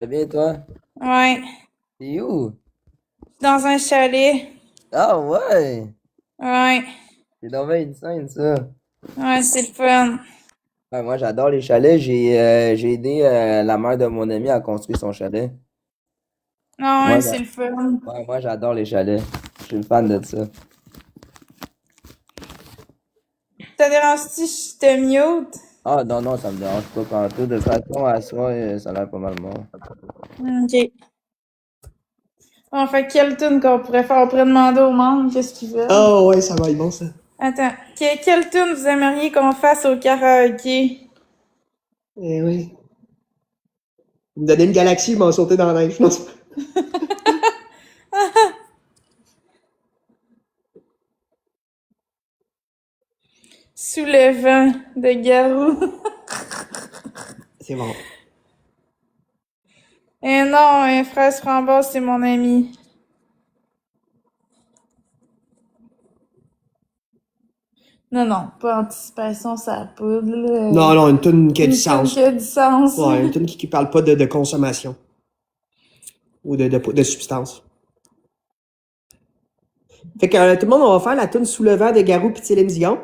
Ça va bien, toi? Ouais, T'es où? dans un chalet. Ah ouais! Ouais, C'est donc bien insane, ça. ouais, c'est le fun. Ouais, moi, j'adore les chalets. J'ai aidé la mère de mon ami à construire son chalet. Ah Moi, ouais, c'est le fun. moi, j'adore les chalets. Je suis une fan de ça. Ça dérange-tu si je te mute? Ah non, non, ça me dérange pas pantoute. De toute façon, à soi, ça a l'air pas mal bon. Ok. Bon, fait quelle tune qu'on pourrait faire? On pourrait demander aux membres qu'est-ce qu'ils veulent. Oh ouais, ça va être bon ça. Attends, quelle tune vous aimeriez qu'on fasse au karaoké? Eh oui. Vous me donnez une galaxie, ils m'ont sauté dans la neige. Non, Sous le vent de Garou. c'est bon. Eh non, fraise framboise, c'est mon ami. Non, non, pas anticipation, ça a poudre, là. Non, non, une tune qui a du Une tune sens. qui a du sens. Ouais, une tune qui parle pas de consommation ou de substance. Fait que tout le monde, on va faire la tune Sous le vent de Garou pis Céline Dion.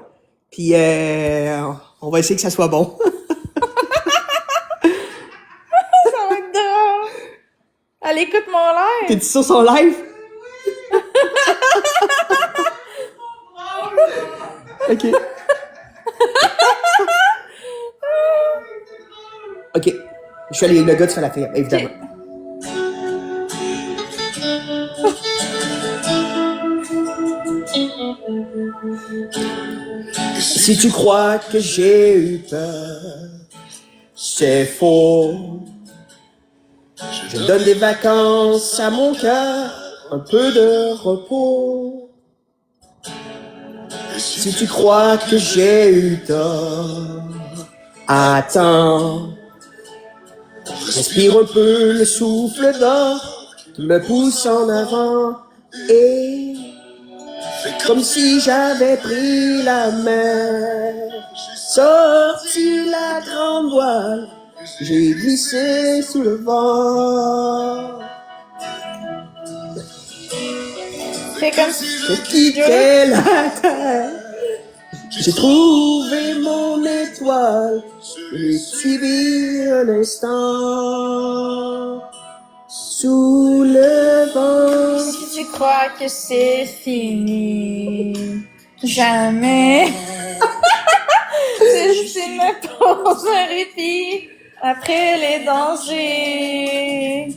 Puis on va essayer que ça soit bon. Ça va être drôle. Elle écoute mon live. T'es-tu sur son live? Ok. Ok. Je suis allé, le gars, tu fais la fille, évidemment. Ok. Si tu crois que j'ai eu peur, c'est faux. Je donne des vacances à mon cœur, un peu de repos. Si tu crois que j'ai eu tort, attends. Respire un peu, le souffle d'or me pousse en avant et comme si j'avais pris la mer, sorti la grande voile, j'ai glissé sous le vent. C'est comme si Je quittais la terre, j'ai trouvé mon étoile, j'ai suivi un instant sous le vent. si tu crois que c'est fini, jamais. C'est juste une pause, un répit après les dangers.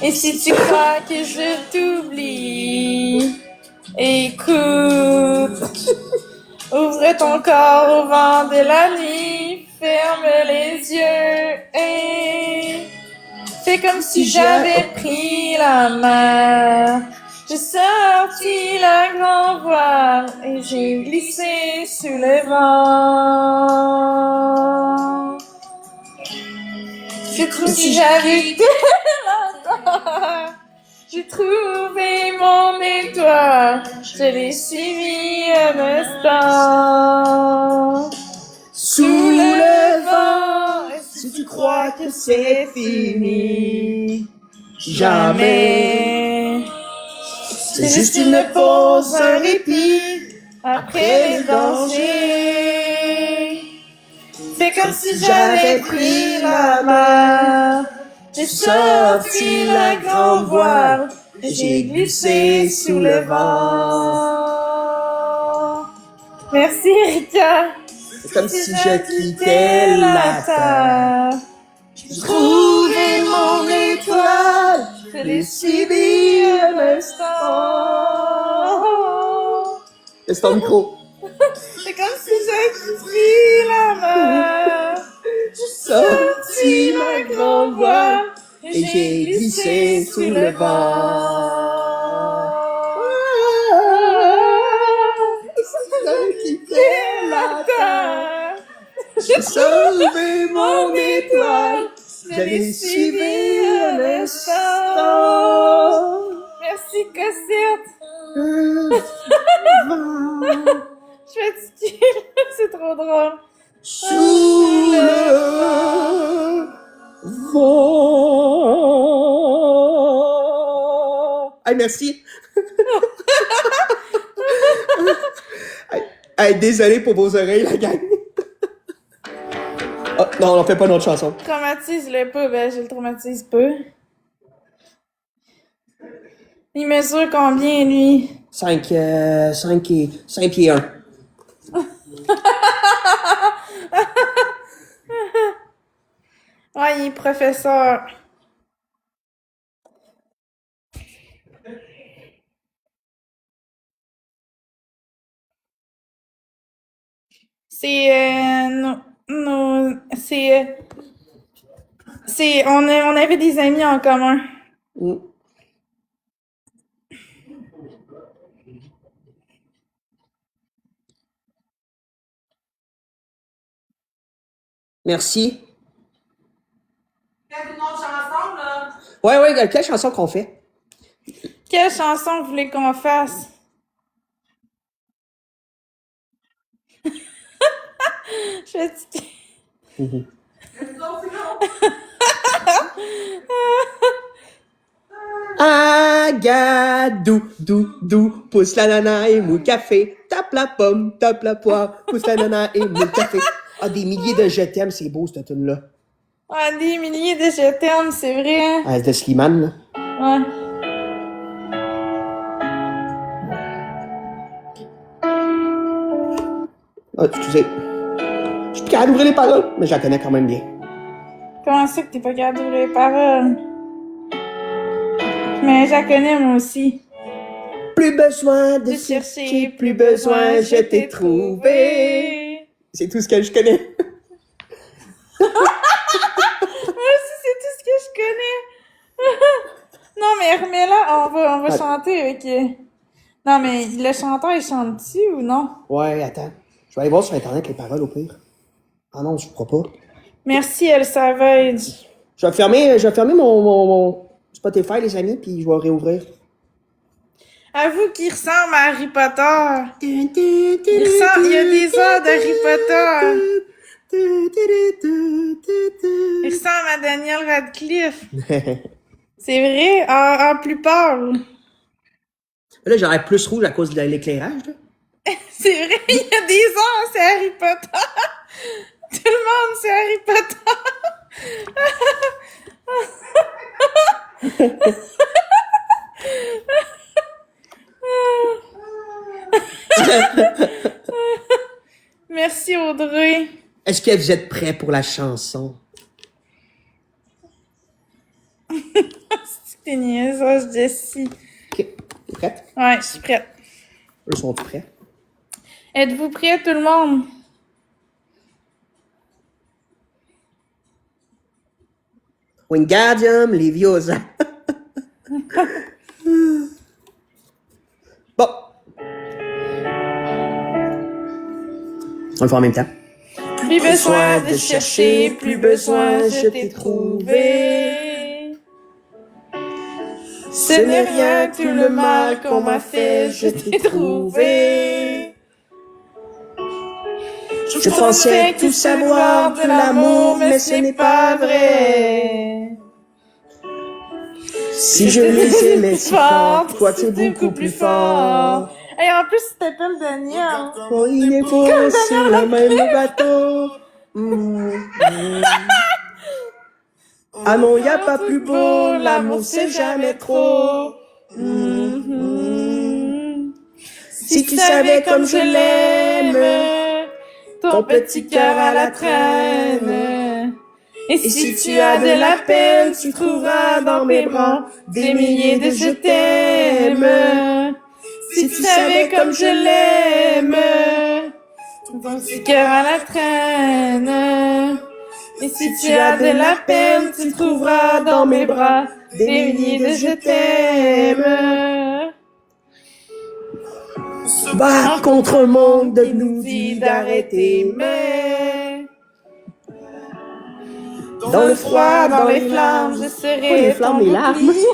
Et si tu crois que je t'oublie, écoute, ouvre ton corps au vent de la nuit, ferme les yeux et fais comme si j'avais pris la mer. J'ai sorti la grand voile et j'ai glissé sous le vent. C'est comme si j'avais été la terre. J'ai trouvé mon étoile, je l'ai suivi un instant. Sous le vent, si tu crois que c'est fini, jamais. C'est juste une pause, un répit, après les dangers. C'est comme si j'avais pris la main. J'ai sorti la grande voile et j'ai glissé sous le vent. Merci Erika. c'est comme si je quittais la terre. J'ai trouvé mon étoile, Je l'ai suivi un instant. Laisse ton micro. C'est comme si j'avais pris la main. Sorti La grande voile et j'ai glissé sous le vent. J'ai quitté la terre. J'ai sauvé mon étoile, je l'ai suivi un instant. Merci Cossette. Je fais du ski, c'est trop drôle. Sous le vent. merci. Hey, désolé pour vos oreilles, la gang. Oh, non, on fait pas notre chanson. Traumatise-le pas, ben je le traumatise pas. Il mesure combien, lui? 5 pieds 1. Ouais, il est professeur. C'est on avait des amis en commun. Mm. Merci. Faites une autre chanson, là. Ouais, quelle chanson qu'on fait? Quelle chanson vous voulez qu'on fasse? Je vais te... Agadou, dou, pousse la nana et moule café. Tape la pomme, tape la poire, pousse la nana et moule café. Ah, des milliers de je t'aime, c'est beau cette tune-là. Ouais, des milliers de je t'aime, c'est vrai. Ah, c'est de Slimane, là. Ouais. Ah, excusez. Je suis plus capable d'ouvrir les paroles, mais je la connais quand même bien. Comment ça que t'es pas capable d'ouvrir les paroles? Mais je la connais, moi aussi. Plus besoin de De chercher, plus besoin, je t'ai trouvé. C'est tout ce que je connais. Moi aussi, c'est tout ce que je connais. Non, mais remets-la, on va chanter avec... Non, mais le chanteur, il chante-tu ou non? Ouais, attends. Je vais aller voir sur Internet les paroles au pire. Ah non, je crois pas. Merci, El Savage. Je vais fermer mon Spotify, les amis, puis je vais réouvrir. Avoue qu'il ressemble à Harry Potter. Il y a des heures d'Harry Potter. Il ressemble à Daniel Radcliffe. C'est vrai? En plus pâle. Là, j'aurais plus rouge à cause de l'éclairage. Là. C'est vrai, il y a des heures, c'est Harry Potter. Tout le monde, c'est Harry Potter. Merci, Audrey. Est-ce que vous êtes prêts pour la chanson? C'est tes niaisages, Jessie. Ok. T'es prête? Ouais, je suis prête. Eux sont-ils prêts? Êtes-vous prêts, tout le monde? Wingardium Leviosa. Bon. On le fait en même temps. Plus besoin de chercher, plus besoin, je t'ai trouvé. Ce n'est rien tout le mal qu'on m'a fait, je t'ai trouvé. Je pensais tout savoir de l'amour, mais ce n'est pas vrai. Si je les aimais si fort, toi tu es beaucoup plus fort. Et en plus, tu t'appelles Daniel. Oh, il est beau sur le même bateau. Ah non, y a pas plus beau, l'amour c'est jamais trop. Si tu savais comme je l'aime, ton petit cœur à la traîne. Et si tu as de la peine, tu trouveras dans mes bras des milliers de je t'aime. Si tu savais comme je l'aime, ton petit cœur à la traîne. Et si tu as de la peine, tu trouveras dans mes bras des milliers de je t'aime. se battre contre un monde de nous dit d'arrêter, mais dans le froid, dans les flammes, je serai ton bouclier.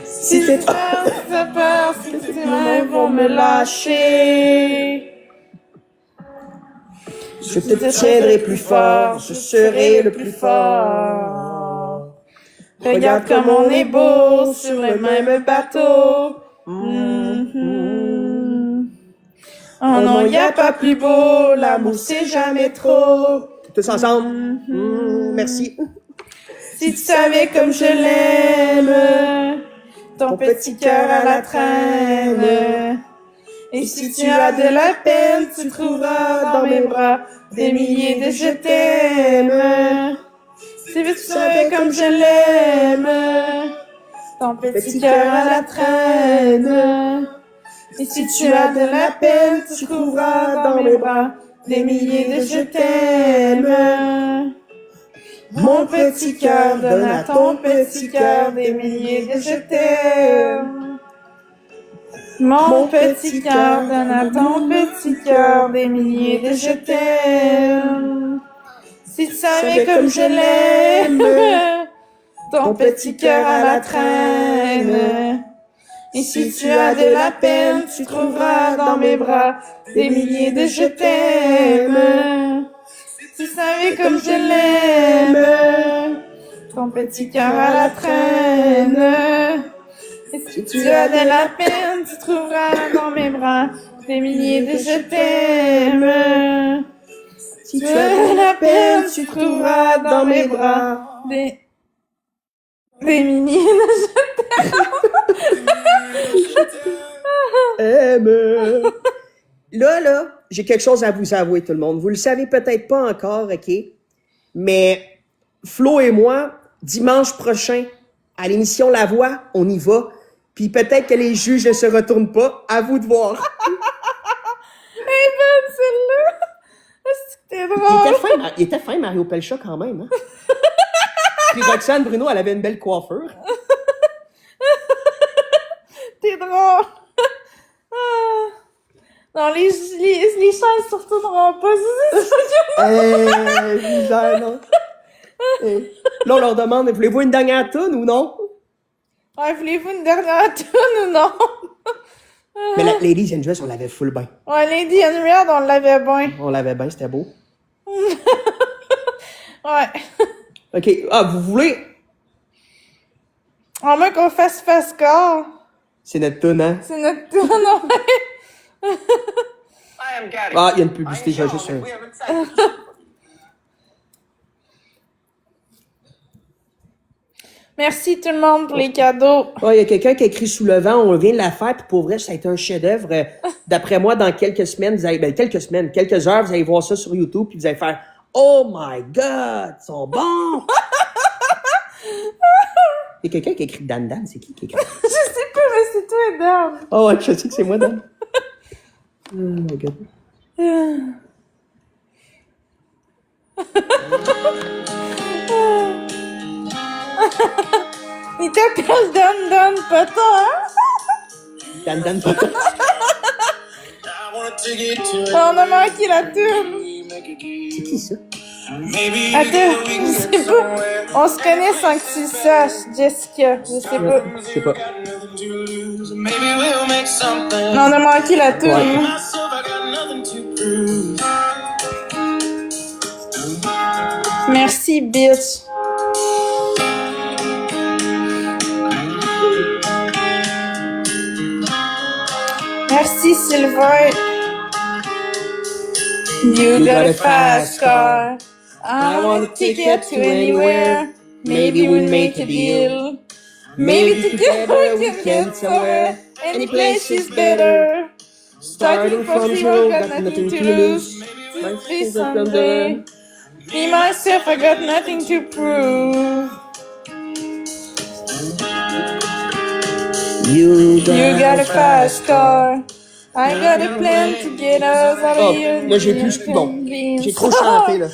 Si j'ai peur, si j'ai peur, si tes mains vont me lâcher. Je te tiendrai plus fort, je serai le plus fort. Regarde comme on est beau sur le même bateau. Oh non, y a pas plus beau, l'amour c'est jamais trop. Tous ensemble. Merci. Si tu savais comme je l'aime, ton petit cœur à la traîne. Et si tu as de la peine, tu trouveras dans mes bras des milliers de je t'aime. Si tu savais comme je l'aime, ton petit cœur à la traîne. Et si tu as de la peine, tu trouveras dans mes bras des milliers de je t'aime. Mon petit cœur donne à ton petit cœur des milliers de je t'aime. Mon petit cœur donne à ton petit cœur des milliers de je t'aime. Si tu savais comme je l'aime, ton petit cœur à la traîne. Et si tu as de la peine, tu trouveras dans mes bras des milliers de je t'aime. Si tu savais comme je l'aime, ton petit cœur à la traîne. Et si tu as de la peine, tu trouveras dans mes bras des milliers de je t'aime. Si tu as de la peine, tu trouveras dans mes bras des milliers de je t'aime. Là, j'ai quelque chose à vous avouer, tout le monde. Vous le savez peut-être pas encore, OK? Mais Flo et moi, dimanche prochain, à l'émission La Voix, on y va. Puis peut-être que les juges ne se retournent pas. À vous de voir. Eh ben, celle-là! C'était drôle! Il était fin, Mario Pelcha, quand même. Hein? Puis Roxane Bruno, elle avait une belle coiffure. T'es drôle! Non, les gens ne se retourneront pas. Misère, non? Là, on leur demande, voulez-vous une dernière toune ou non? Ouais, voulez-vous une dernière toune ou non? Mais la Ladies and Dress, on l'avait full bien. Ouais, Lady and Red, on l'avait bien. On l'avait bien, c'était beau. Ouais. OK. Ah, vous voulez? En moins qu'on fasse score. C'est notre toune, hein? C'est notre toune, ouais. Ah, il y a une publicité, j'ai juste un... Merci tout le monde pour les cadeaux. Il y a quelqu'un qui a écrit Sous le vent, on vient de la faire, puis pour vrai, ça a été un chef-d'œuvre. D'après moi, dans quelques semaines, quelques heures, vous allez voir ça sur YouTube, puis vous allez faire « Oh my God, ils sont bons! » Il y a quelqu'un qui a écrit Dan Dan, c'est qui a écrit? Je sais pas, mais c'est toi, Dan. Oh ouais, je sais que c'est moi, Dan. Oh my God. Il t'appelle Dan Dan Potin, hein? Dan Dan Potin. On a manqué la toune. C'est qui ça? Attends, je sais pas. On se connaît sans que tu le saches, Jessica. Je sais pas. Je sais pas. Non, on a manqué la toune. Ouais. Merci, bitch. Merci, Sylvain. You got a fast car. I want a ticket to anywhere. Maybe we'll make a deal. Maybe together we can get somewhere. Any place is better. Starting from zero, got nothing to lose. Maybe someday. Me, myself, I got nothing to prove. You got a fast car. I got a plan to get us out of here. Là, j'ai plus bon. J'ai trop chanté, là.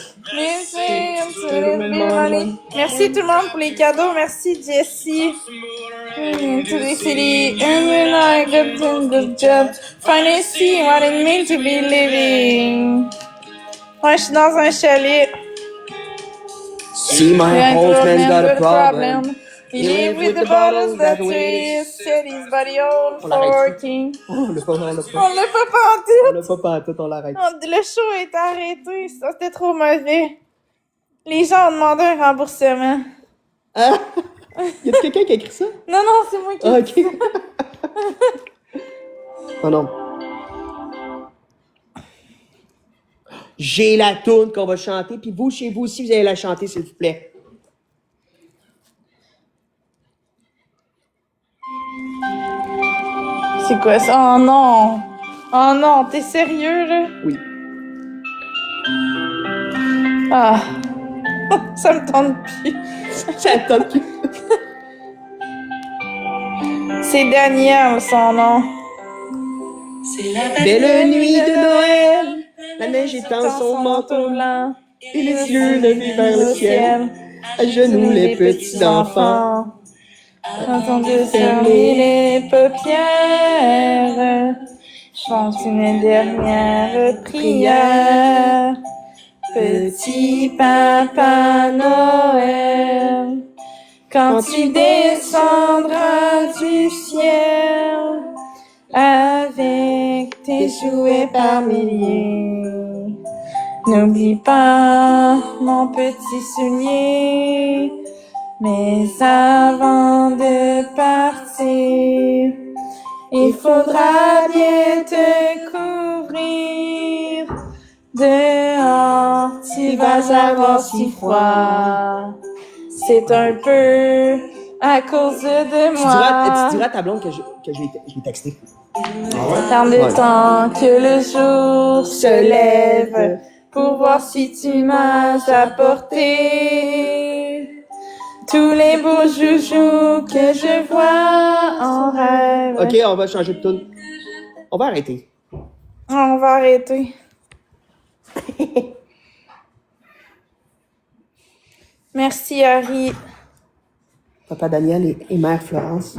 Merci tout le monde pour les cadeaux. Merci, Jessie. To the city. And when I got the job, finally see what it means to be living. Ouais, je suis dans un chalet. See, my old man got a problem. He live with the bottles that way. Said his body all forking. On l'a pas On l'a pas pantoute. On l'a pas pantoute, on l'arrête. Le show est arrêté. Ça, c'était trop mauvais. Les gens ont demandé un remboursement. Y a quelqu'un qui a écrit ça? Non, non, c'est moi qui... Ah, ok. Oh non. J'ai la toune qu'on va chanter, puis vous, chez vous aussi, vous allez la chanter, s'il vous plaît. C'est quoi ça? Oh non! Oh non, t'es sérieux, là? Oui. Ah! Ça me tente plus. J'attends que... C'est Daniel, son nom. Belle nuit de Noël, la neige étend son manteau blanc, et les yeux levés vers le ciel. À genoux les petits enfants. Entendez fermer les paupières, chante une dernière prière. Petit Papa Noël, quand tu descendras du ciel, avec tes jouets par milliers, n'oublie pas mon petit soulier. Mais avant de partir, il faudra bien te couvrir. Dehors, tu vas avoir si froid. C'est un peu à cause de Tu moi. diras à ta blonde que je l'ai texté. Tant de temps que le jour se lève pour voir si tu m'as apporté tous les beaux joujoux que je vois en rêve. Ok, on va changer de tune. On va arrêter. On va arrêter. Merci, Harry. Papa Daniel et mère Florence.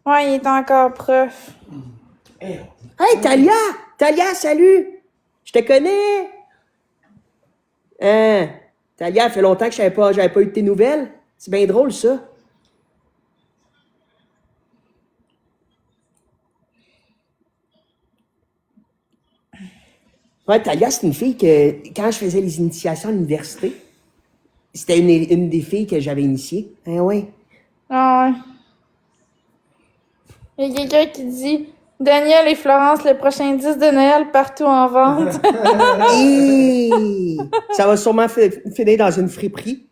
Ouais, il est encore prof. Hey, Talia! Talia, salut! Je te connais! Hein? Talia, ça fait longtemps que j'avais pas eu de tes nouvelles. C'est bien drôle, ça. Ouais, Talia, c'est une fille que, quand je faisais les initiations à l'université, c'était une des filles que j'avais initiées. Hein, ouais. Ah ouais. Il y a quelqu'un qui dit Daniel et Florence, le prochain 10 de Noël, partout en vente. Hey! Ça va sûrement finir dans une friperie.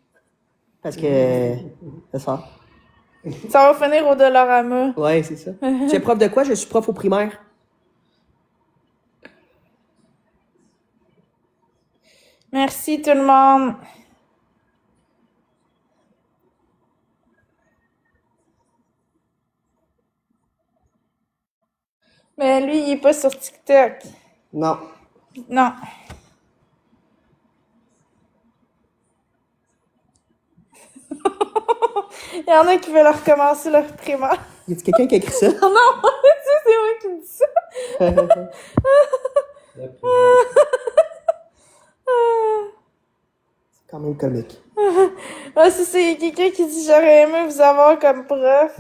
Parce que. C'est ça. Ça va finir au Dollarama. Ouais, c'est ça. Tu es prof de quoi? Je suis prof au primaire. Merci tout le monde. Mais lui, il est pas sur TikTok. Non. Non. Il y en a qui veulent recommencer leur primaire. Y a-t-il quelqu'un qui a écrit ça? Oh non, c'est moi qui dis ça. C'est quand même comique. Ah, c'est y a quelqu'un qui dit j'aurais aimé vous avoir comme prof.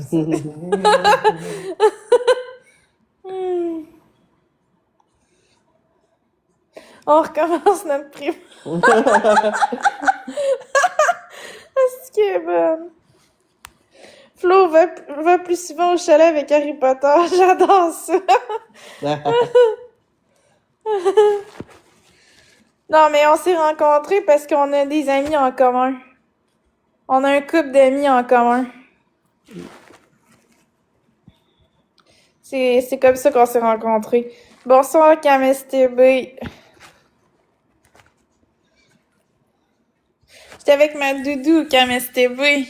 On recommence notre primaire. Est-ce qu'elle est bonne? Flo va plus souvent au chalet avec Harry Potter. J'adore ça. Non, mais on s'est rencontrés parce qu'on a des amis en commun. On a un couple d'amis en commun. C'est comme ça qu'on s'est rencontrés. Bonsoir, KMSTB. J'étais avec ma doudou, KMSTB.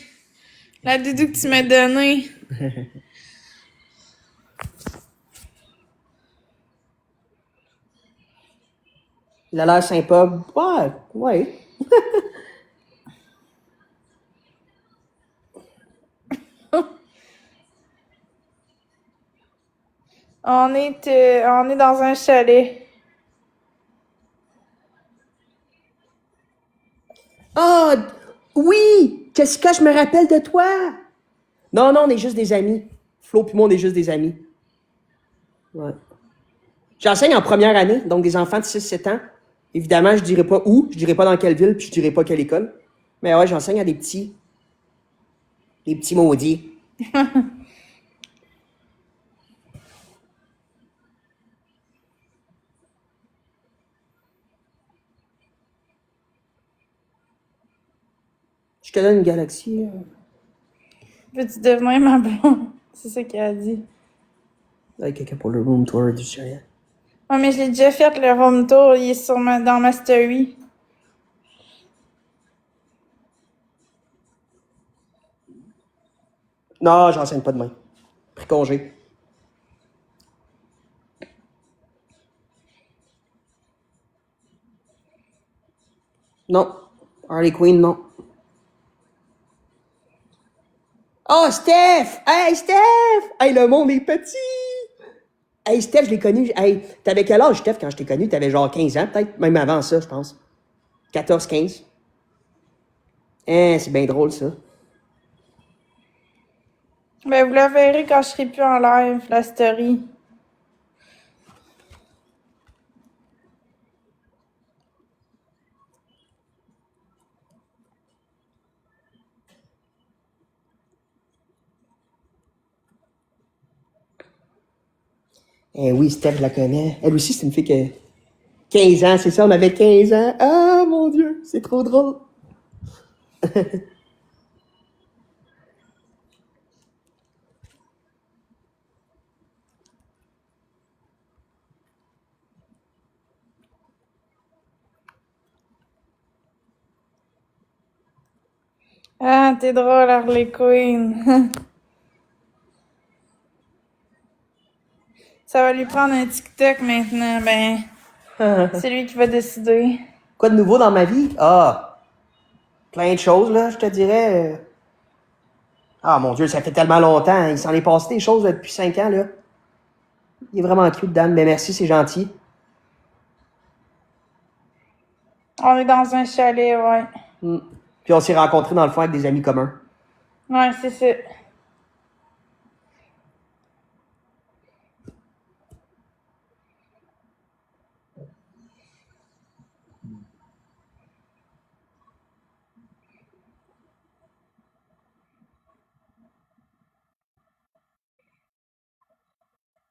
La doudou que tu m'as donnée. Il a l'air sympa. Ouais, ouais. On est dans un chalet. Ah, oui! Jessica, je me rappelle de toi! Non, on est juste des amis. Flo puis moi, on est juste des amis. Ouais. J'enseigne en première année, donc des enfants de 6-7 ans. Évidemment, je dirais pas où, je dirais pas dans quelle ville, puis je dirais pas quelle école. Mais ouais, j'enseigne à des petits maudits. Je te donne une galaxie. Peux-tu devenir ma blonde? C'est ça qu'elle a dit. Avec quelqu'un pour le room tour du chariot. Ouais, mais je l'ai déjà fait, le room tour. Il est dans ma story. Non, j'enseigne pas demain. Pris congé. Non. Harley Quinn, non. Oh, Steph! Hey, Steph! Hey, le monde est petit! Hey, Steph, je l'ai connu. Hey, t'avais quel âge, Steph, quand je t'ai connu? T'avais genre 15 ans, peut-être? Même avant ça, je pense. 14, 15. Hein, c'est bien drôle, ça. Ben, vous la verrez quand je serai plus en live, la story. Eh oui, Steph, je la connais. Elle aussi, c'est une fille que... 15 ans, c'est ça, on avait 15 ans. Ah, mon Dieu, c'est trop drôle. Ah, t'es drôle, Harley Quinn. Ça va lui prendre un TikTok maintenant. Ben, c'est lui qui va décider. Quoi de nouveau dans ma vie? Ah, plein de choses, là, je te dirais. Ah, mon Dieu, ça fait tellement longtemps. Il s'en est passé des choses là, depuis 5 ans, là. Il est vraiment cute, Dan. Mais merci, c'est gentil. On est dans un chalet, ouais. Puis on s'est rencontrés dans le fond avec des amis communs. Ouais, c'est ça.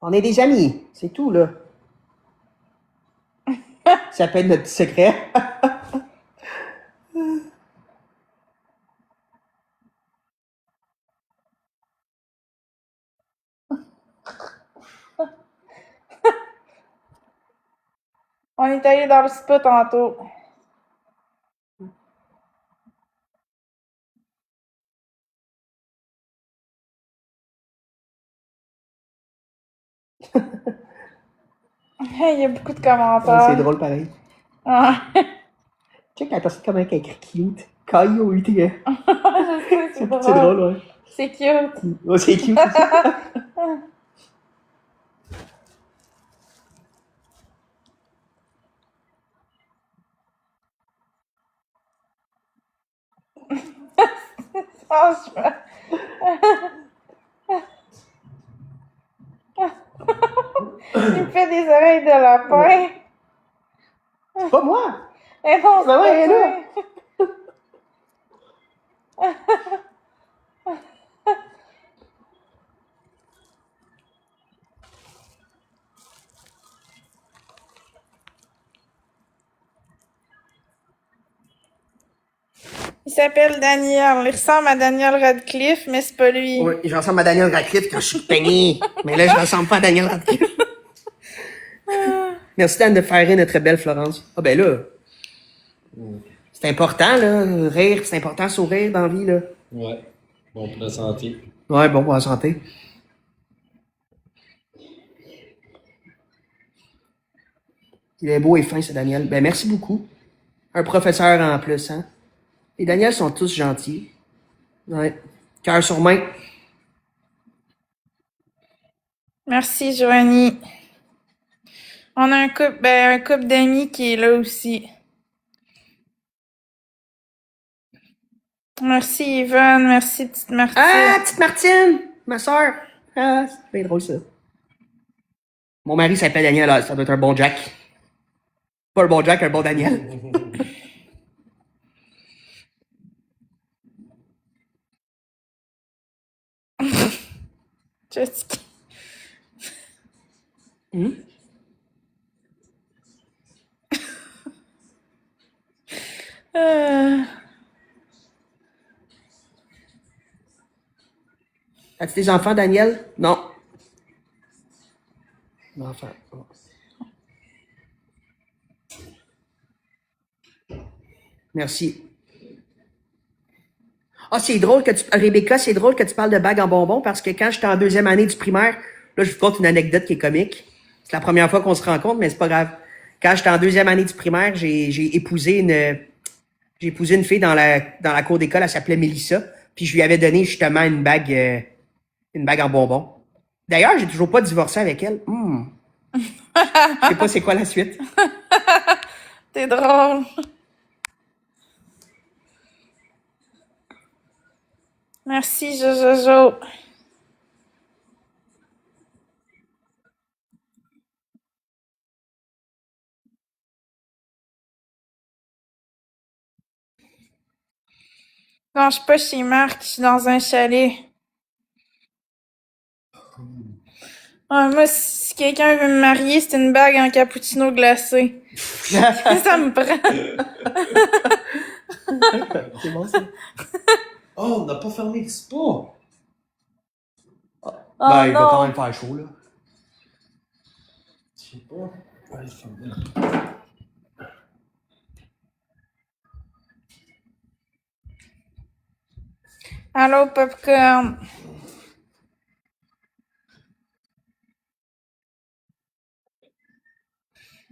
On est des amis, c'est tout, là. Ça peut être notre petit secret. On est allé dans le spa tantôt. Il y a beaucoup de commentaires. C'est drôle, pareil. Ah. Check la personne comment elle écrit cute. K-I-O-U-T-E. Je sais, c'est drôle. C'est drôle, ouais. C'est cute. Oh, c'est cute. Franchement. Il me fait des oreilles de lapin. C'est pas moi. Et non, c'est Ben ouais, elle est là. Il s'appelle Daniel. Il ressemble à Daniel Radcliffe, mais c'est pas lui. Oui, je ressemble à Daniel Radcliffe quand je suis peigné. Mais là, je ressemble pas à Daniel Radcliffe. Merci, Dan, de faire rire notre belle Florence. Ah, ben là. C'est important, là. Rire, c'est important, sourire dans la vie, là. Ouais. Bon pour la santé. Ouais, bon pour la santé. Il est beau et fin, ce Daniel. Ben, merci beaucoup. Un professeur en plus, hein. Les Daniels sont tous gentils. Ouais. Cœur sur main. Merci, Joanie. On a un couple d'amis qui est là aussi. Merci, Yvonne. Merci, petite Martine. Ah, petite Martine! Ma soeur. Ah, c'est bien drôle, ça. Mon mari s'appelle Daniel, ça doit être un bon Jack. Pas un bon Jack, un bon Daniel. Jessica. As-tu des enfants, Daniel? Non. Enfants. Merci. Ah, c'est drôle que tu... Rebecca, c'est drôle que tu parles de bague en bonbons parce que quand j'étais en 2e année du primaire, là, je vous conte une anecdote qui est comique. C'est la première fois qu'on se rencontre, mais c'est pas grave. Quand j'étais en 2e année du primaire, j'ai épousé une fille dans la cour d'école, elle s'appelait Mélissa, puis je lui avais donné justement une bague en bonbons. D'ailleurs, j'ai toujours pas divorcé avec elle. Je sais pas c'est quoi la suite. T'es drôle. Merci, Jojojo. Non, je suis pas chez Marc, je suis dans un chalet. Moi, si quelqu'un veut me marier, c'est une bague en cappuccino glacé. Ça me prend. C'est bon, ça. Oh, on n'a pas fermé le spa! Oh, Il va non. quand même faire chaud, là. Je sais pas. Ouais, il ferme. Allô, Popcorn.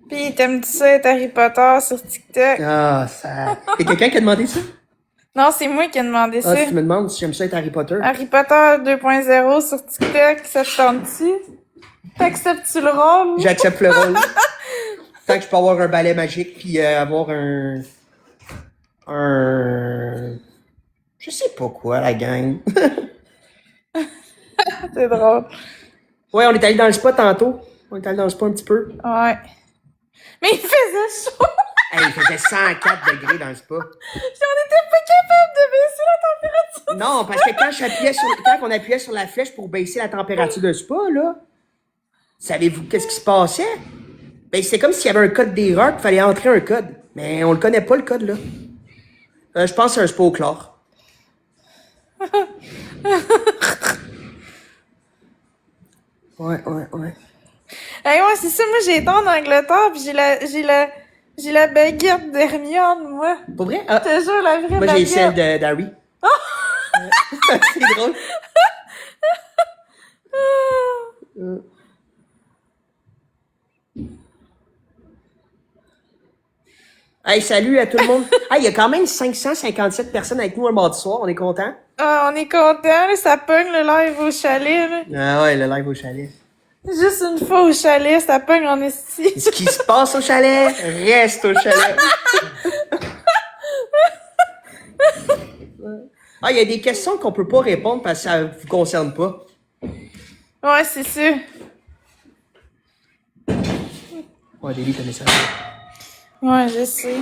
Pis, t'aimes-tu ça être Harry Potter sur TikTok? Ah, ça... Y'a quelqu'un qui a demandé ça? Non, c'est moi qui ai demandé Ah, ça. si tu me demandes si j'aime ça être Harry Potter. Harry Potter 2.0 sur TikTok, ça te tente-tu? T'acceptes-tu le rôle? J'accepte le rôle. Tant que je peux avoir un balai magique puis avoir un... Je sais pas quoi, la gang. C'est drôle. Ouais, on est allé dans le spa tantôt. On est allé dans le spa un petit peu. Ouais. Mais il faisait chaud! Hey, il faisait 104 degrés dans le spa. On était pas capable de baisser la température. Non, parce que quand on appuyait sur la flèche pour baisser la température de spa, là, savez-vous qu'est-ce qui se passait? Ben, c'est comme s'il y avait un code d'erreur qu'il fallait entrer un code. Mais on le connaît pas, le code, là. Je pense que c'est un spa au chlore. Ouais. Hey, ouais, c'est ça, moi j'ai été en Angleterre pis j'ai la baguette d'Hermione, moi. Pour vrai? Ah, Je te jure, la vraie moi, baguette. j'ai celle d'Harry. C'est drôle. Hey, salut à tout le monde. Hey, il y a quand même 557 personnes avec nous un mardi soir. On est contents? Ah, on est content, là, ça pogne le live au chalet, là. Ah ouais, le live au chalet. Juste une fois au chalet, ça pogne en esti. Ce qui se passe au chalet, reste au chalet. Ah, il y a des questions qu'on peut pas répondre parce que ça vous concerne pas. Ouais, c'est sûr. Ouais, Délie connaît ça. Ouais, je sais.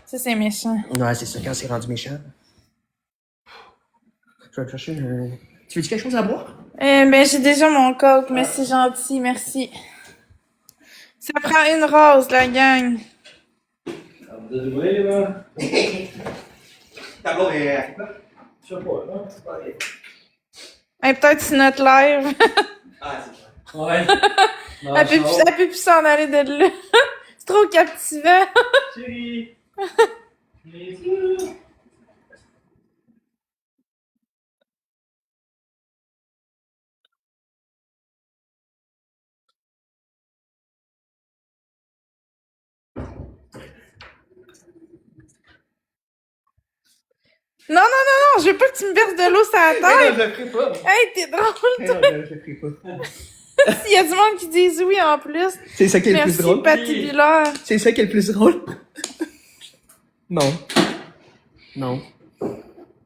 Ça, c'est méchant. Ouais, c'est ça, quand c'est rendu méchant. Je vais te chercher un... Tu veux-tu quelque chose à boire? Ben, j'ai déjà mon coke, mais c'est gentil, merci. Ça prend une rose, la gang. Vous êtes ouvrés, là? D'abord, Je sais pas, là. Hey, peut-être c'est notre live. Ah, c'est ça. Ouais. Elle peut plus s'en aller de là. C'est trop captivant. Chérie. Non, je veux pas que tu me verses de l'eau sur la Mais non, tête. je le ferai pas. Hey, t'es drôle, Mais toi. non, je le ferai pas. S'il y a du monde qui disent oui en plus. C'est ça qui est le plus Merci, drôle. patibulaire. C'est ça qui est le plus drôle. Non. Non.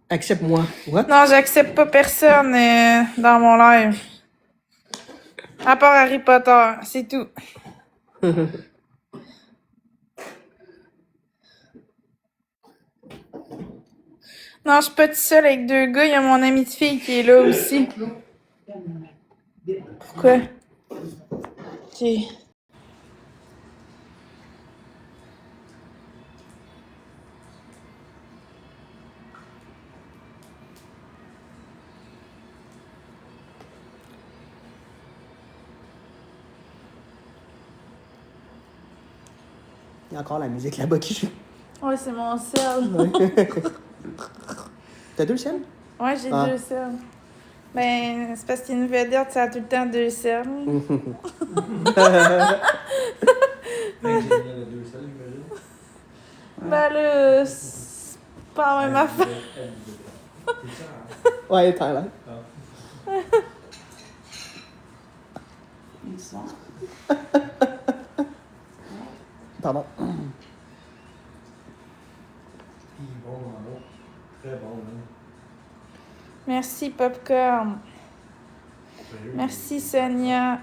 Accepte-moi. What? Non, j'accepte pas personne dans mon live. À part Harry Potter, c'est tout. Non, je suis pas toute seule avec deux gars. Il y a mon ami de fille qui est là aussi. Pourquoi? Ok. Il y a encore la musique là-bas qui joue. Ouais, c'est mon sel. T'as 2 selles? Ouais, j'ai Ah. 2 selles. Ben, c'est parce qu'une vedette, ça a tout le temps 2 selles. Ingénieur de 2 salles, j'imagine. Ben là, c'est pas la même affaire. Ouais, Thailand. Ils sont. Pardon. Il est bon, maman. Très bon, hein. Merci, Popcorn. Sérieux, Merci, Sonia.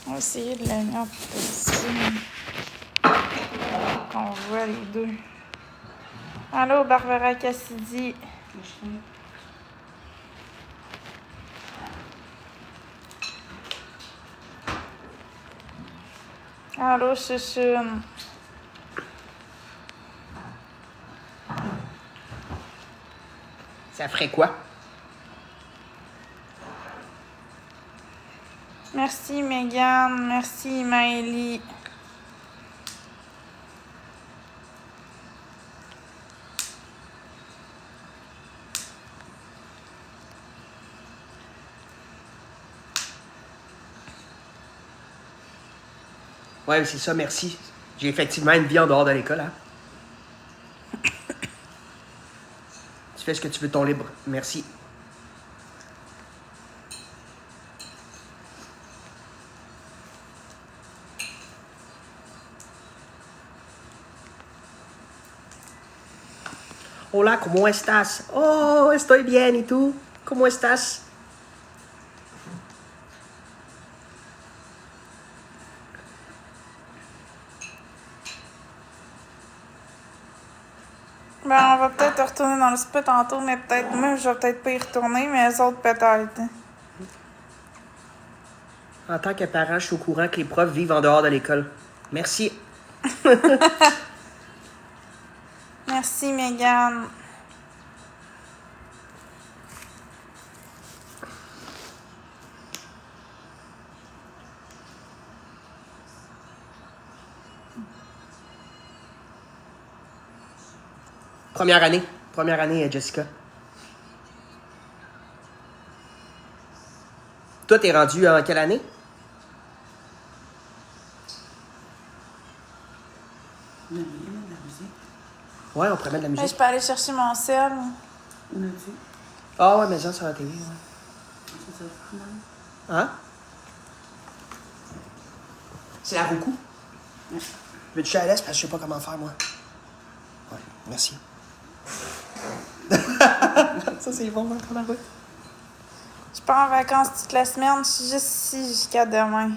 On va essayer de la mettre ici. On voit les deux. Allô, Barbara Cassidy. Allô, Chouchoune. Ça ferait quoi? Merci, Megan. Merci, Maëlie. Ouais, c'est ça, merci. J'ai effectivement une vie en dehors de l'école, hein. Tu fais ce que tu veux de ton libre. Merci. Hola, ¿cómo estás? Oh, estoy bien. ¿Y tú? ¿Cómo estás? Ben, on va peut-être retourner dans le spa tantôt, mais peut-être moi, je vais peut-être pas y retourner, mais les autres peut-être. En tant que parent, je suis au courant que les profs vivent en dehors de l'école. Merci. Merci, Megan. Première année, Jessica. Toi, t'es rendu en quelle année? On a mis de la musique. Ouais, on pourrait mettre de la Ben, je musique. peux aller chercher mon sel. On a dit. Ah ouais, mais ça, sur la télé, ouais. C'est ça. Non. Hein? C'est la Roku? Ouais. Veux-tu que je te la laisse parce que je sais pas comment faire, moi? Ouais, merci. Ça, c'est bon, pour la route. Je pars en vacances toute la semaine. Je suis juste ici jusqu'à demain.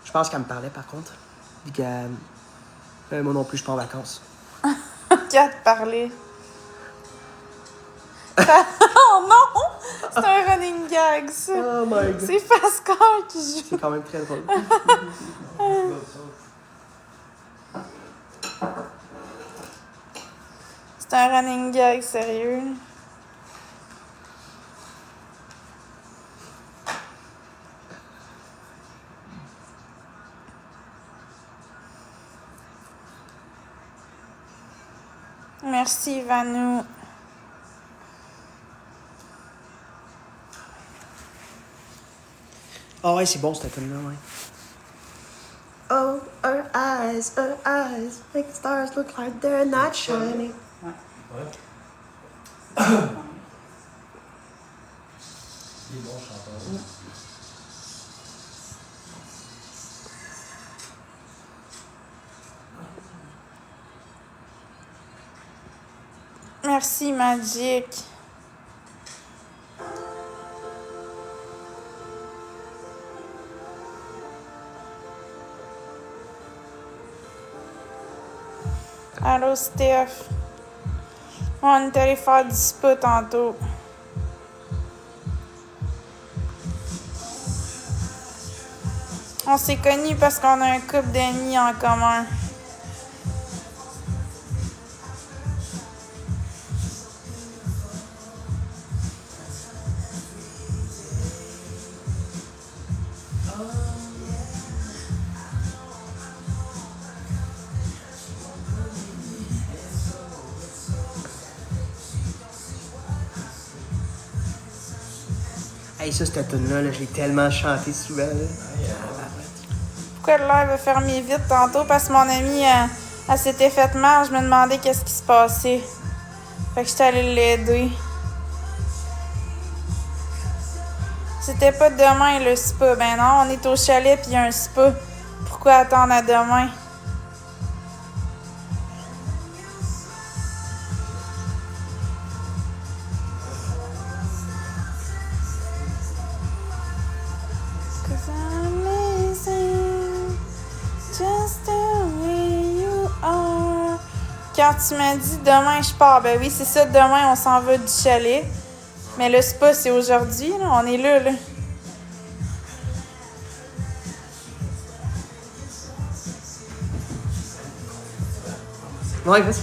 Je pense qu'elle me parlait, par contre. Puis que... moi non plus, je pars en vacances. Qu'à te parler. Oh non! C'est un running gag, ça. Oh my God. C'est Pascal qui joue. C'est quand même très drôle. C'est un running gag, sérieux. Merci, Vanou. Ah ouais, c'est bon, cette tune-là, ouais. Oh, her eyes make the stars look like they're not shining. Ouais. Ouais. Il est bon chanteur. Merci, Magic. Allô, Steph. On est allé faire du spa tantôt. On s'est connus parce qu'on a un couple d'amis en commun. Hey, ça, cette tune-là, là, j'ai tellement chanté souvent. Là. Pourquoi le live a fermé vite tantôt? Parce que mon amie, elle s'était faite mal. Je me demandais qu'est-ce qui se passait. Fait que j'étais allée l'aider. C'était pas demain le spa. Ben non, on est au chalet puis il y a un spa. Pourquoi attendre à demain? Quand tu m'as dit demain je pars, ben oui, c'est ça, demain on s'en va du chalet. Mais le spa, c'est aujourd'hui, là. On est là, là. Ouais, vas-y.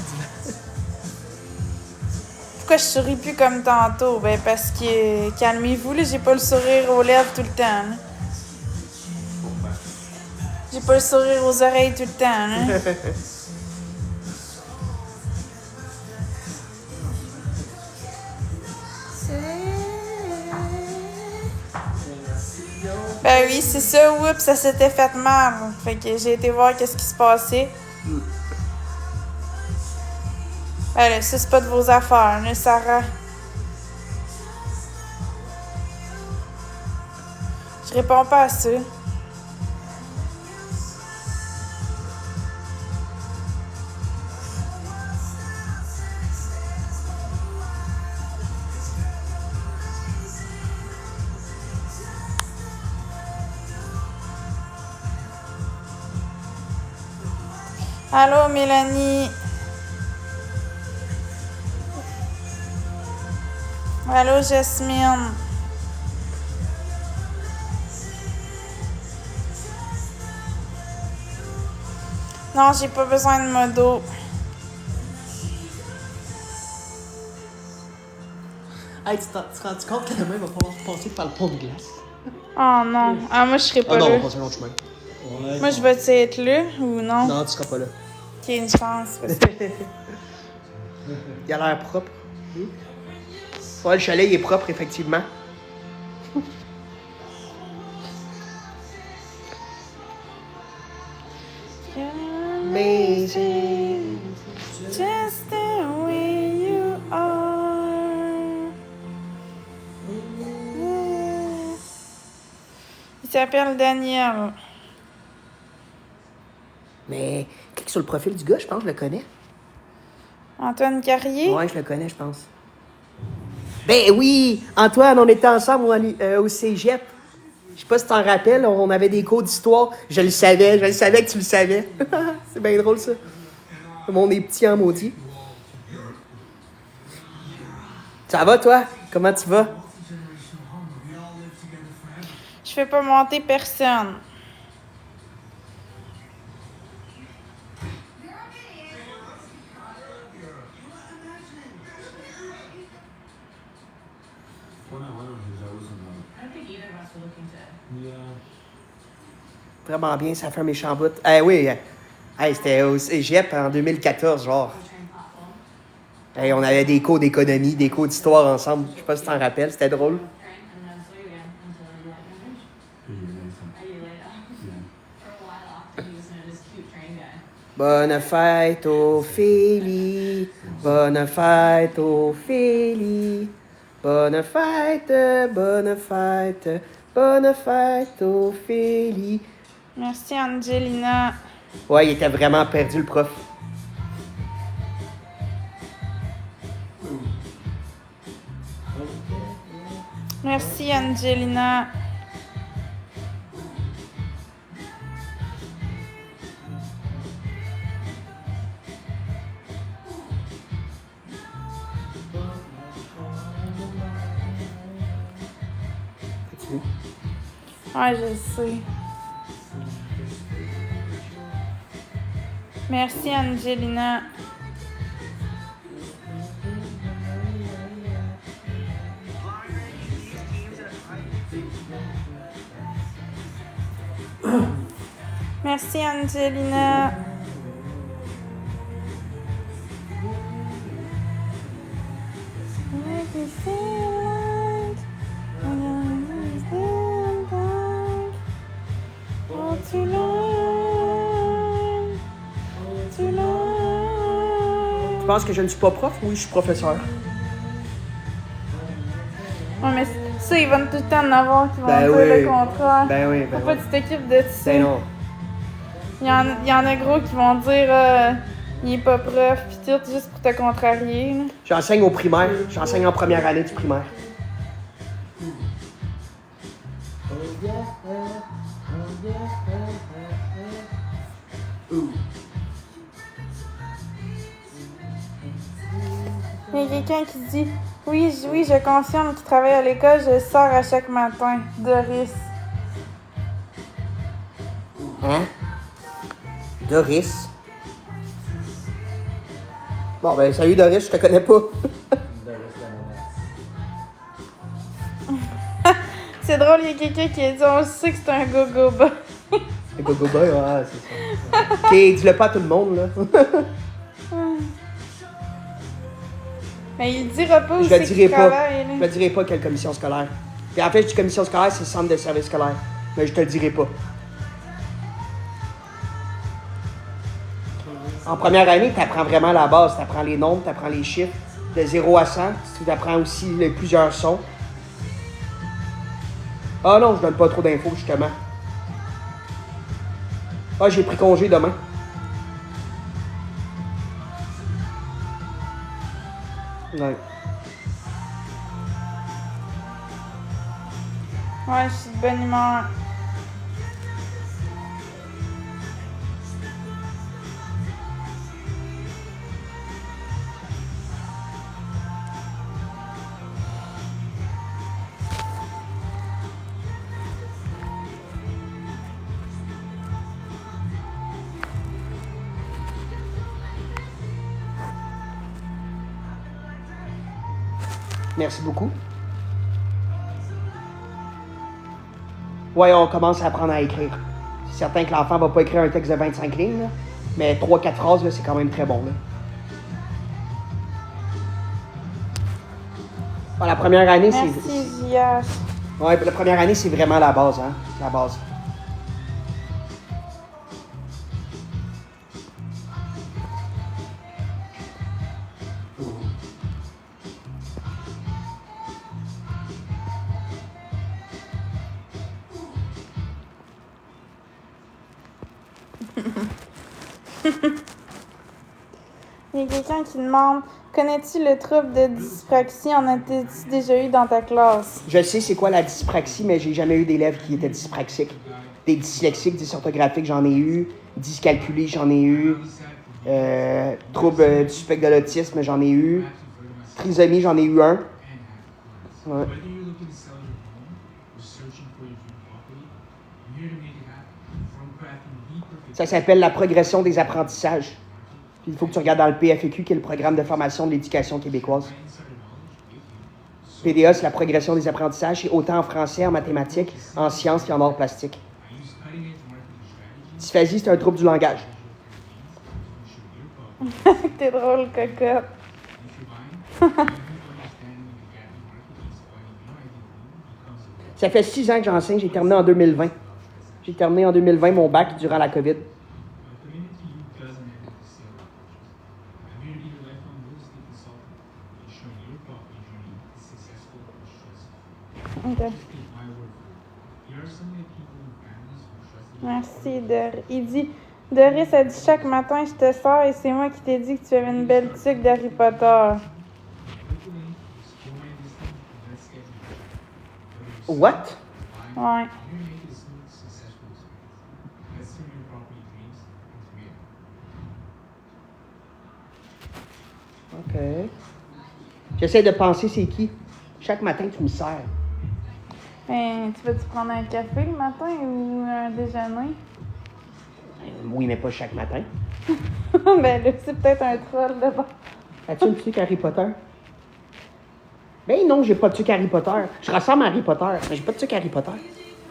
Pourquoi je souris plus comme tantôt? Ben parce que, calmez-vous, là, j'ai pas le sourire aux lèvres tout le temps, là. J'ai pas le sourire aux oreilles tout le temps, là. Ben oui, c'est ça, oups, ça s'était fait mal. Fait que j'ai été voir qu'est-ce qui se passait. Ben là, ça, c'est pas de vos affaires, là, Sarah. Je réponds pas à ça. Allô, Mélanie. Allô, Jasmine. Non, j'ai pas besoin de modo. Hey, tu te rends compte que demain, il va falloir passer par le pont de glace? Oh non. Ah, moi, je serai pas Ah non, là. on va passer un autre chemin. Ouais, Moi, je vais-tu être là ou non? Non, tu seras pas là. Qu'il y ait une chance. Parce que... Il a l'air propre. Ouais, le chalet, il est propre, effectivement. Amazing. Just the way you are. Il s'appelle Daniel. Mais, clique sur le profil du gars, je pense, je le connais. Antoine Carrier? Ouais, je le connais, je pense. Ben oui! Antoine, on était ensemble au cégep. Je sais pas si t'en rappelles, on avait des cours d'histoire. Je le savais que tu le savais. C'est bien drôle, ça. On est petits en maudit. Ça va, toi? Comment tu vas? Je fais pas monter personne. Vraiment bien, ça fait un méchant bout. Oui, c'était au cégep en 2014, genre. On avait des cours d'économie, des cours d'histoire ensemble. Je sais pas si t'en rappelles, c'était drôle. Bonne fête, Ophélie. Bonne fête, Ophélie. Bonne fête, bonne fête. Bonne fête, Ophélie. Merci, Angelina. Ouais, il était vraiment perdu, le prof. Angelina. Continue. Ouais, je le sais. Merci, Angelina. Merci, Angelina. Make me feel like when I'm standing back. Oh, tonight, tonight. Tu penses que je ne suis pas prof? Oui, je suis professeur. Ouais, mais ça, ils vont tout le temps en avoir qui vont Ben dire oui. le contraire. Ben oui, Faut ben pas oui. que tu t'occupes de ça. Ben non. Il y en a gros qui vont dire il est pas prof pis tout juste pour te contrarier. Là. J'enseigne au primaire. J'enseigne en première année du primaire. Il y a quelqu'un qui dit oui, je confirme qu'il travaille à l'école, je sors à chaque matin. Doris. Hein? Doris. Bon, ben, salut Doris, je te connais pas. C'est drôle, il y a quelqu'un qui a dit on sait que c'est un go-go-ba. Le Gogo Boy, ouais, c'est ça. Ok, dis-le pas à tout le monde, là. Mais il dira pas où Je le c'est dirai qu'il pas. travaille. Je Là. le dirai pas quelle commission scolaire. Puis en fait, je dis commission scolaire, c'est le centre de service scolaire. Mais je te le dirai pas. En première année, tu apprends vraiment la base. Tu apprends les nombres, tu apprends les chiffres. De 0 à 100. Tu apprends aussi plusieurs sons. Ah non, je donne pas trop d'infos, justement. Ah, j'ai pris congé demain. Ouais. Ouais, je suis de bonne humeur. Merci beaucoup. Ouais, on commence à apprendre à écrire. C'est certain que l'enfant va pas écrire un texte de 25 lignes, là, mais 3-4 phrases, là, c'est quand même très bon. Là. Bon, la première année, Merci, c'est... JH. Ouais, la première année, c'est vraiment la base, hein? La base. Il y a quelqu'un qui demande connais-tu le trouble de dyspraxie? En as-tu déjà eu dans ta classe? Je sais c'est quoi la dyspraxie, mais j'ai jamais eu d'élèves qui étaient dyspraxiques. Des dyslexiques, dysorthographiques, j'en ai eu. Dyscalculés, j'en ai eu. Trouble du spectre de l'autisme, j'en ai eu. Trisomie, j'en ai eu un. Ouais. Ça s'appelle la progression des apprentissages. Puis il faut que tu regardes dans le PFEQ, qui est le programme de formation de l'éducation québécoise. PDA, c'est la progression des apprentissages, c'est autant en français, en mathématiques, en sciences qu'en arts plastiques. Dysphasie, c'est un trouble du langage. T'es drôle, cocotte. Ça fait 6 ans que j'enseigne, j'ai terminé en 2020. J'ai terminé en 2020 mon bac durant la COVID. Ok. Merci, Doris. Il dit Doris a dit chaque matin je te sors et c'est moi qui t'ai dit que tu avais une belle tuque d'Harry Potter. What? Ouais. OK. J'essaie de penser c'est qui. Chaque matin, tu me sers. Ben, tu veux-tu prendre un café le matin ou un déjeuner? Oui, mais pas chaque matin. Ben là, c'est peut-être un troll de bord. As-tu une truc Harry Potter? Ben non, j'ai pas de truc Harry Potter. Je ressemble à Harry Potter, mais j'ai pas de truc Harry Potter.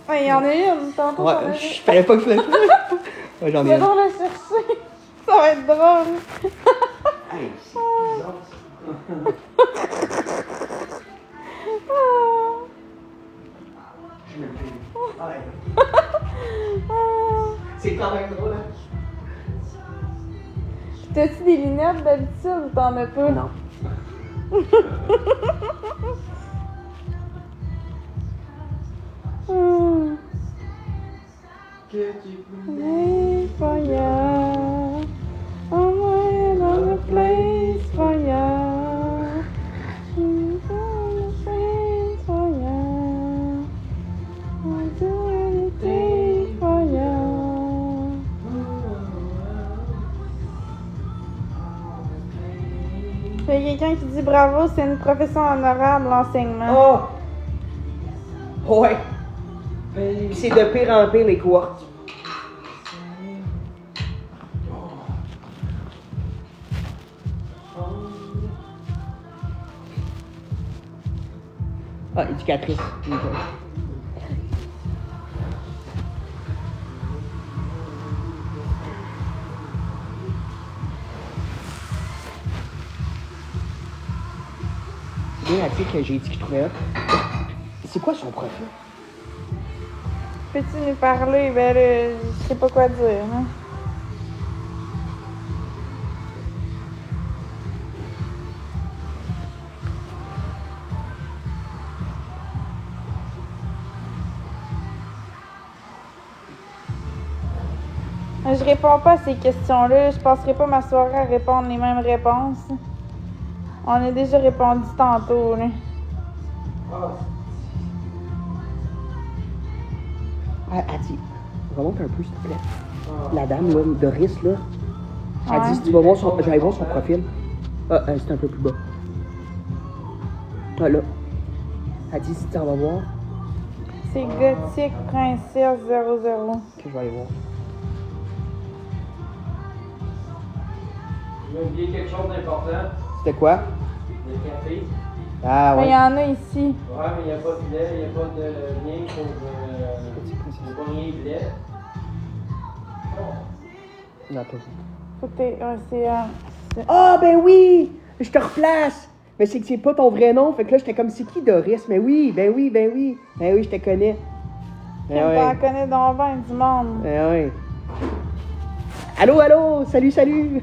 Ouais, il y en a une, tantôt. Ouais, t'en as je savais pas que je l'ai fait. Ouais, j'en ai une. une. On la chercher. Ça va être drôle. Hey, c'est bizarre, ça. Je me fais. Ouais. C'est quand même drôle, hein? T'as-tu des lunettes d'habitude ou t'en as pas? Non. Place for ya. I'm waiting on a place for ya. She's on a place for ya. I'll do anything for ya. Il y a quelqu'un qui dit bravo, c'est une profession honorable, l'enseignement. Oh! Ouais. Puis c'est de pire en pire, les cohortes. Ah, éducatrice. Ok. C'est bien la fille que j'ai dit que je trouvais hot. C'est quoi son profil? Peux-tu nous parler? Ben là, je sais pas quoi dire. Hein? Je réponds pas à ces questions-là. Je passerai pas ma soirée à répondre les mêmes réponses. On a déjà répondu tantôt. Là. Elle dit, remonte un peu, s'il te plaît. La dame, là, Doris, là, elle Ouais. dit, si tu vas voir son, je vais aller voir son profil. Ah, c'est un peu plus bas. Ah, là. Elle dit, si tu en vas voir, C'est Gothique Princesse 00. que je vais aller voir. J'ai oublié quelque chose d'important. C'était quoi? Le café. Ah, Il ouais. y en a ici. Ouais, mais il n'y a pas de lait, il n'y a pas de rien pour. Il n'y a pas rien de lait. Non, pas. Faut que t'aies- ouais, c'est, Ah, ben oui! Je te replace! Mais c'est que c'est pas ton vrai nom, fait que là, j'étais comme, c'est qui Doris? Mais oui, ben oui, ben oui. Ben oui, je te connais. Ben t'en ouais. connais donc bien du monde. Ben oui. Allô, allô! Salut, salut!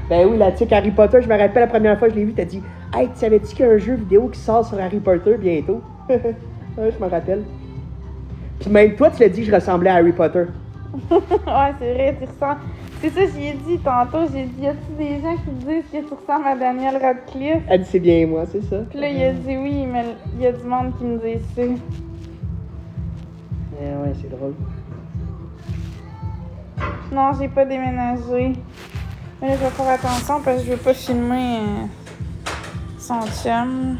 Ben oui, la tique Harry Potter, je me rappelle la première fois que je l'ai vu, t'as dit, hey, tu savais-tu qu'il y a un jeu vidéo qui sort sur Harry Potter bientôt? Ouais, je me rappelle. Puis même toi, tu l'as dit que je ressemblais à Harry Potter. Ouais, c'est vrai, tu ressembles. C'est ça, j'y ai dit tantôt. J'ai dit, y a-tu des gens qui disent que tu ressembles à Daniel Radcliffe? Elle dit, c'est bien moi, c'est ça? Puis là, il a dit oui, mais il y a du monde qui me dit ça. Ouais, c'est drôle. Non, j'ai pas déménagé. Mais là, je vais faire attention parce que je veux pas filmer son chum.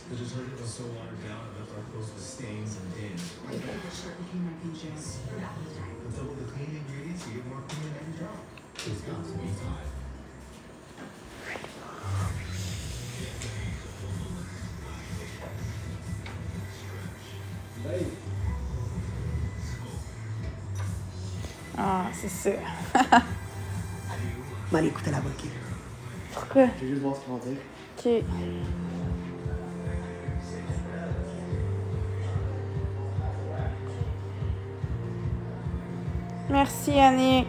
The detergent was so watered down it left our clothes with stains and dings. With double the cleaning ingredients, you get more clean in every drop. It's got to be Tide. Ah, c'est ça. Je vais aller écouter la boquille. Pourquoi? Je vais juste voir ce qu'ils vont dire. Ok. Merci, Yannick.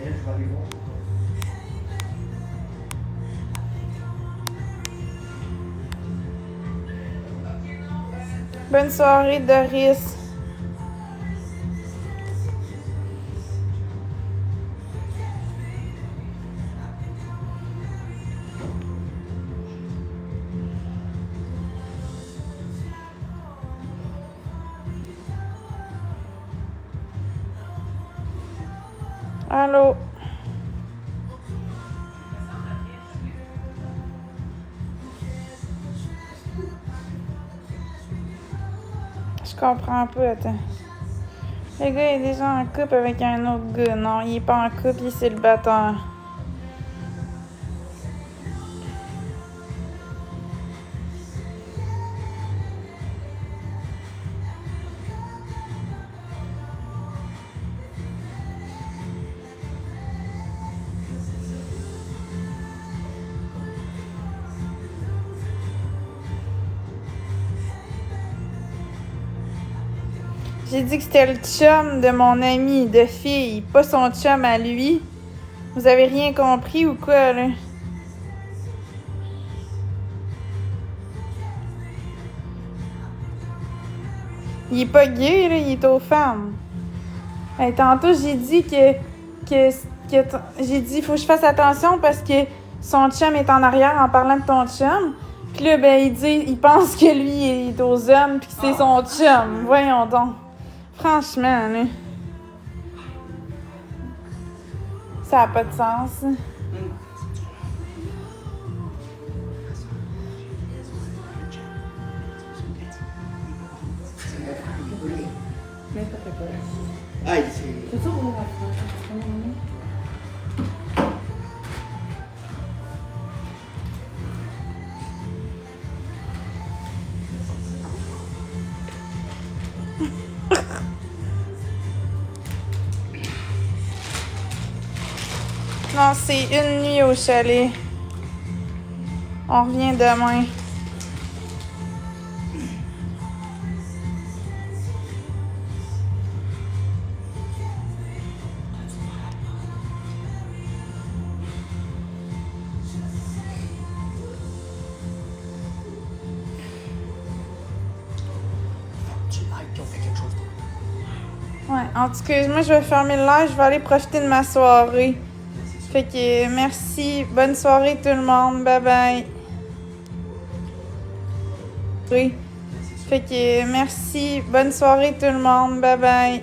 Et là, je vais aller voir. Bonne soirée, Doris. Allô? Je comprends pas, attends. Le gars est déjà en couple avec un autre gars. Non, il est pas en couple, il est célibataire. J'ai dit que c'était le chum de mon ami de fille, pas son chum à lui. Vous avez rien compris ou quoi, là? Il est pas gay, là, il est aux femmes. Hey, tantôt, j'ai dit j'ai dit, faut que je fasse attention parce que son chum est en arrière en parlant de ton chum. Puis là, ben, il pense que lui est aux hommes puis que c'est son chum. Voyons donc. Franchement, là. Ça a pas de sens. Aïe, c'est... C'est ça, on va faire. Non, c'est une nuit au chalet. On revient demain. Ouais, en tout cas, moi je vais fermer le live, je vais aller profiter de ma soirée. Fait que merci, bonne soirée tout le monde, bye bye. Oui. Fait que merci, bonne soirée tout le monde, bye bye.